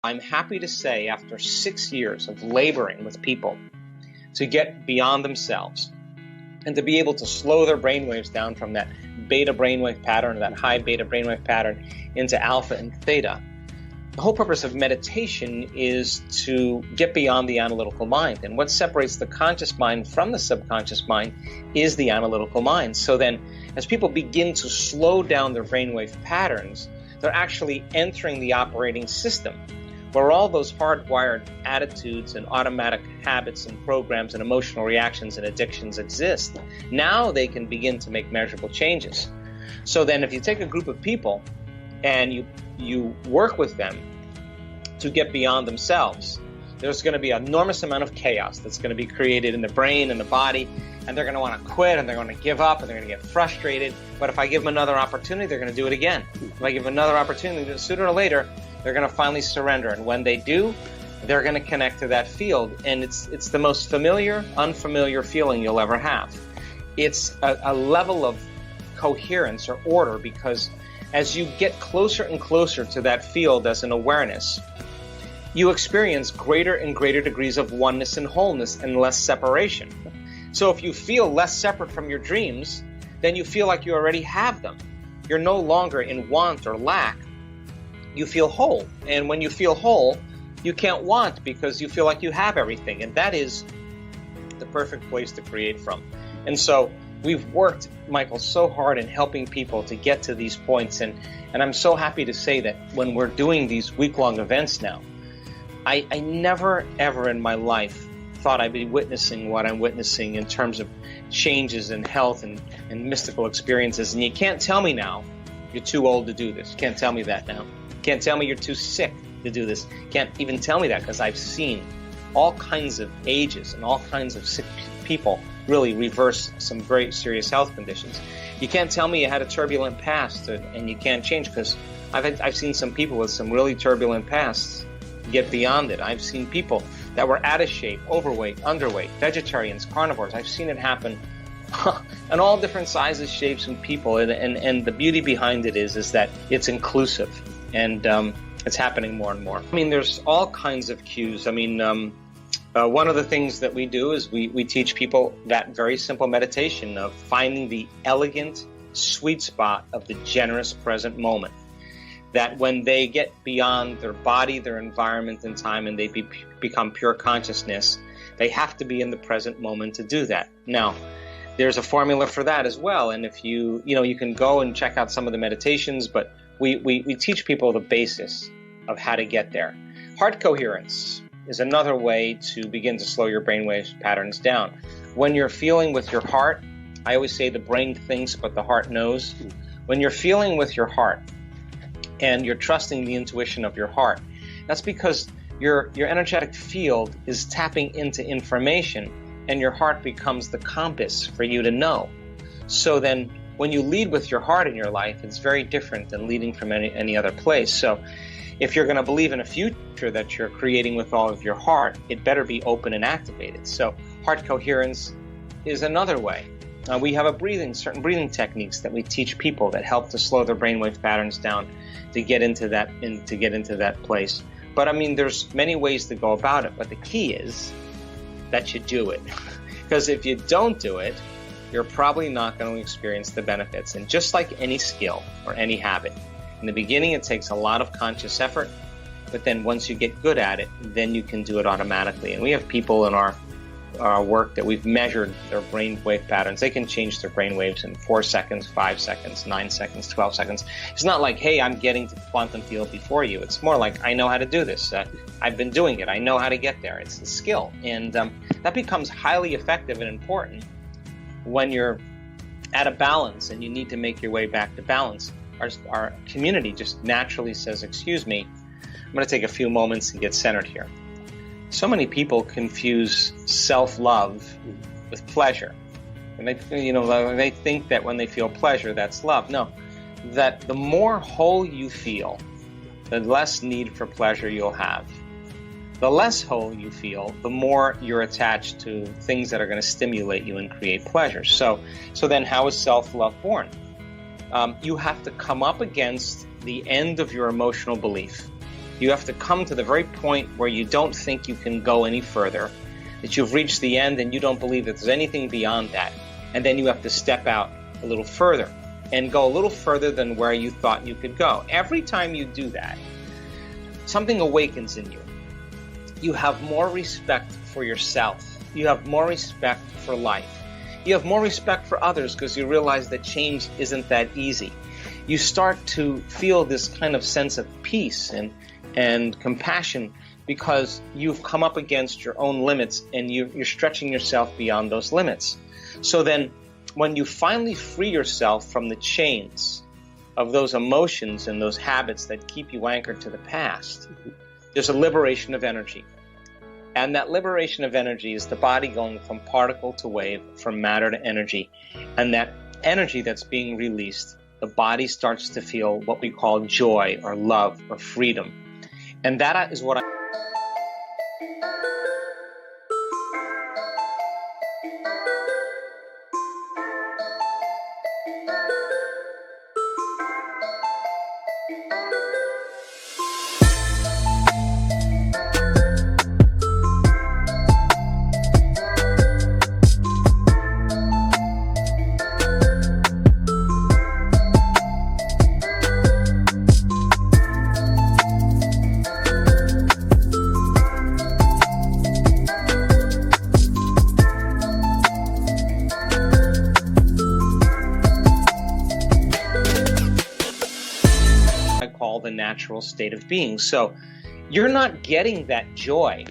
I'm happy to say, after 6 years of laboring with people to get beyond themselves and to be able to slow their brainwaves down from that beta brainwave pattern, that high beta brainwave pattern, into alpha and theta, the whole purpose of meditation is to get beyond the analytical mind. And what separates the conscious mind from the subconscious mind is the analytical mind. So then, as people begin to slow down their brainwave patterns, they're actually entering the operating system, where all those hardwired attitudes and automatic habits and programs and emotional reactions and addictions exist. Now they can begin to make measurable changes. So then if you take a group of people and you work with them to get beyond themselves, there's going to be an enormous amount of chaos that's going to be created in the brain and the body, and they're going to want to quit, and they're going to give up, and they're going to get frustrated. But if I give them another opportunity, they're going to do it again. If I give them another opportunity, sooner or later, they're going to finally surrender. And when they do, they're going to connect to that field. And it's the most familiar, unfamiliar feeling you'll ever have. It's a level of coherence or order, because as you get closer and closer to that field as an awareness, you experience greater and greater degrees of oneness and wholeness and less separation. So if you feel less separate from your dreams, then you feel like you already have them. You're no longer in want or lack. You feel whole. And when you feel whole, you can't want, because you feel like you have everything. And that is the perfect place to create from. And so we've worked, Michael, so hard in helping people to get to these points. And I'm so happy to say that when we're doing these week-long events now, I never, ever in my life thought I'd be witnessing what I'm witnessing in terms of changes in health and mystical experiences. And you can't tell me now you're too old to do this. You can't tell me that now. You can't tell me you're too sick to do this. You can't even tell me that, because I've seen all kinds of ages and all kinds of sick people really reverse some very serious health conditions. You can't tell me you had a turbulent past and you can't change, because I've seen some people with some really turbulent pasts get beyond it. I've seen people that were out of shape, overweight, underweight, vegetarians, carnivores. I've seen it happen in all different sizes, shapes, and people. And the beauty behind it is that it's inclusive, and it's happening more and more. I mean, there's all kinds of cues. I mean, one of the things that we do is we teach people that very simple meditation of finding the elegant sweet spot of the generous present moment. That when they get beyond their body, their environment, and time, and they become pure consciousness, they have to be in the present moment to do that. Now, there's a formula for that as well. And if you can go and check out some of the meditations, but we teach people the basis of how to get there. Heart coherence is another way to begin to slow your brainwave patterns down. When you're feeling with your heart, I always say the brain thinks, but the heart knows. When you're feeling with your heart, and you're trusting the intuition of your heart, that's because your energetic field is tapping into information, and your heart becomes the compass for you to know. So then when you lead with your heart in your life, it's very different than leading from any other place. So if you're going to believe in a future that you're creating with all of your heart, it better be open and activated. So heart coherence is another way. We have certain breathing techniques that we teach people that help to slow their brainwave patterns down to get into that place. But I mean, there's many ways to go about it, but the key is that you do it. Because if you don't do it, you're probably not going to experience the benefits. And just like any skill or any habit, in the beginning it takes a lot of conscious effort, but then once you get good at it, then you can do it automatically. And we have people in our work that we've measured their brainwave patterns. They can change their brainwaves in 4 seconds, 5 seconds, 9 seconds, 12 seconds. It's not like, hey, I'm getting to the quantum field before you. It's more like, I know how to do this. I've been doing it. I know how to get there. It's a skill. And that becomes highly effective and important when you're at a balance and you need to make your way back to balance. Our community just naturally says, excuse me, I'm going to take a few moments to get centered here. So many people confuse self-love with pleasure. And they think that when they feel pleasure, that's love. No, that the more whole you feel, the less need for pleasure you'll have. The less whole you feel, the more you're attached to things that are going to stimulate you and create pleasure. So then how is self-love born? You have to come up against the end of your emotional belief. You have to come to the very point where you don't think you can go any further, that you've reached the end and you don't believe that there's anything beyond that. And then you have to step out a little further and go a little further than where you thought you could go. Every time you do that, something awakens in you. You have more respect for yourself. You have more respect for life. You have more respect for others because you realize that change isn't that easy. You start to feel this kind of sense of peace and compassion because you've come up against your own limits and you're stretching yourself beyond those limits. So then when you finally free yourself from the chains of those emotions and those habits that keep you anchored to the past, there's a liberation of energy. And that liberation of energy is the body going from particle to wave, from matter to energy. And that energy that's being released, the body starts to feel what we call joy or love or freedom. And that is what I... call the natural state of being. So you're not getting that joy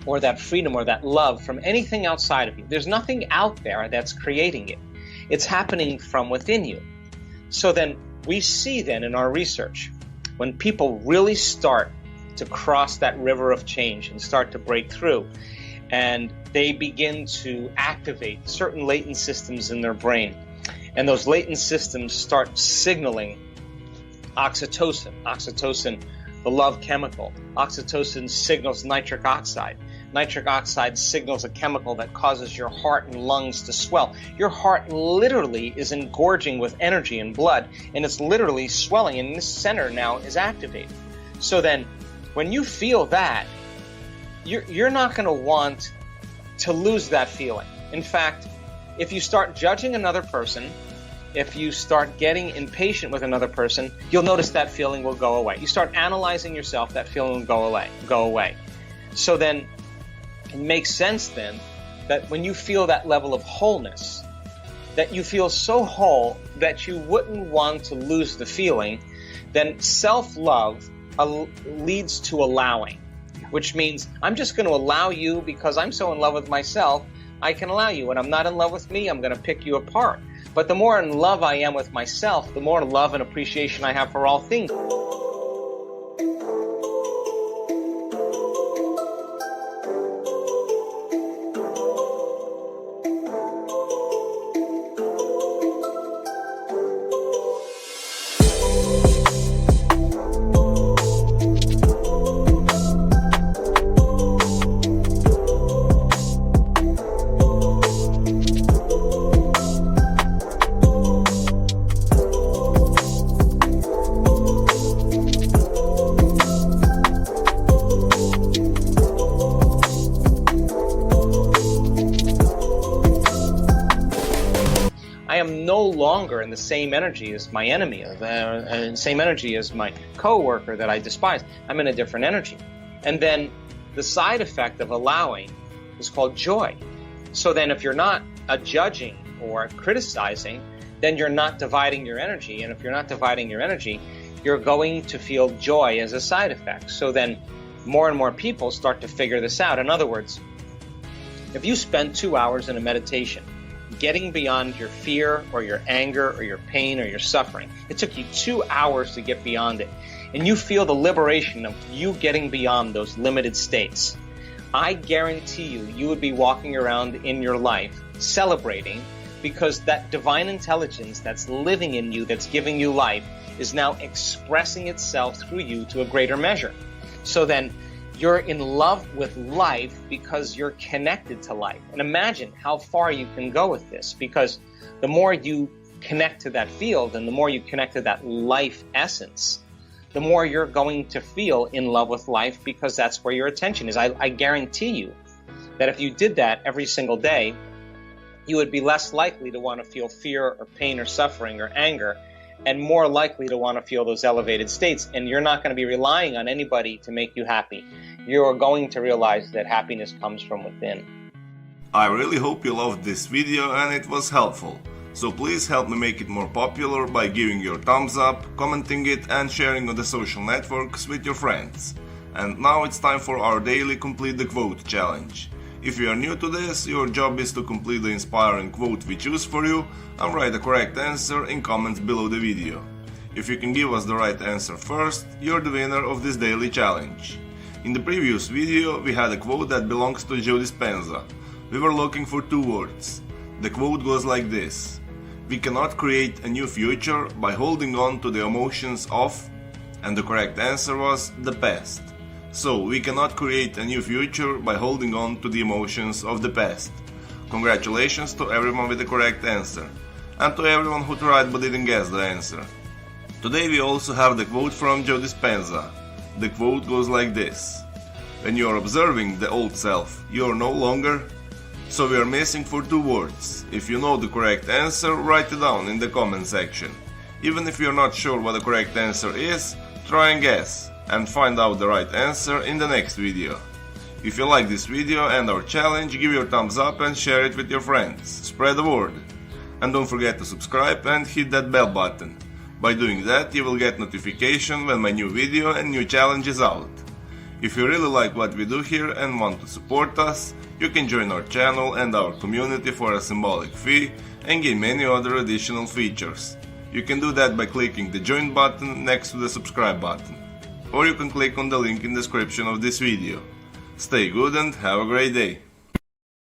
or that freedom or that love from anything outside of you. There's nothing out there that's creating it. It's happening from within you. So then we see then in our research, when people really start to cross that river of change and start to break through, and they begin to activate certain latent systems in their brain, and those latent systems start signaling oxytocin, the love chemical. Oxytocin signals nitric oxide. Nitric oxide signals a chemical that causes your heart and lungs to swell. Your heart literally is engorging with energy and blood, and it's literally swelling, and this center now is activated. So then, when you feel that, you're not going to want to lose that feeling. In fact, if you start judging another person, if you start getting impatient with another person, you'll notice that feeling will go away. You start analyzing yourself, that feeling will go away. So then, it makes sense then that when you feel that level of wholeness, that you feel so whole that you wouldn't want to lose the feeling, then self-love leads to allowing, which means I'm just going to allow you because I'm so in love with myself, I can allow you. When I'm not in love with me, I'm going to pick you apart. But the more in love I am with myself, the more love and appreciation I have for all things. I am no longer in the same energy as my enemy, the same energy as my coworker that I despise. I'm in a different energy. And then the side effect of allowing is called joy. So then if you're not judging or criticizing, then you're not dividing your energy. And if you're not dividing your energy, you're going to feel joy as a side effect. So then more and more people start to figure this out. In other words, if you spend 2 hours in a meditation, getting beyond your fear or your anger or your pain or your suffering. It took you 2 hours to get beyond it. And you feel the liberation of you getting beyond those limited states. I guarantee you would be walking around in your life celebrating because that divine intelligence that's living in you, that's giving you life, is now expressing itself through you to a greater measure. So then, you're in love with life because you're connected to life. And imagine how far you can go with this, because the more you connect to that field and the more you connect to that life essence, the more you're going to feel in love with life, because that's where your attention is. I guarantee you that if you did that every single day, you would be less likely to want to feel fear or pain or suffering or anger, and more likely to want to feel those elevated states. And you're not going to be relying on anybody to make you happy. You're going to realize that happiness comes from within. I really hope you loved this video and it was helpful. So please help me make it more popular by giving your thumbs up, commenting it and sharing on the social networks with your friends. And now it's time for our daily Complete the Quote challenge. If you are new to this, your job is to complete the inspiring quote we choose for you and write the correct answer in comments below the video. If you can give us the right answer first, you're the winner of this daily challenge. In the previous video we had a quote that belongs to Joe Dispenza. We were looking for 2 words. The quote goes like this: "We cannot create a new future by holding on to the emotions of," and the correct answer was the past. So, we cannot create a new future by holding on to the emotions of the past. Congratulations to everyone with the correct answer, and to everyone who tried but didn't guess the answer. Today we also have the quote from Joe Dispenza. The quote goes like this: "When you are observing the old self, you are no longer." So we are missing for 2 words. If you know the correct answer, write it down in the comment section. Even if you are not sure what the correct answer is, try and guess, and find out the right answer in the next video. If you like this video and our challenge, give your thumbs up and share it with your friends. Spread the word. And don't forget to subscribe and hit that bell button. By doing that, you will get notification when my new video and new challenge is out. If you really like what we do here and want to support us, you can join our channel and our community for a symbolic fee and gain many other additional features. You can do that by clicking the join button next to the subscribe button. Or you can click on the link in the description of this video. Stay good and have a great day!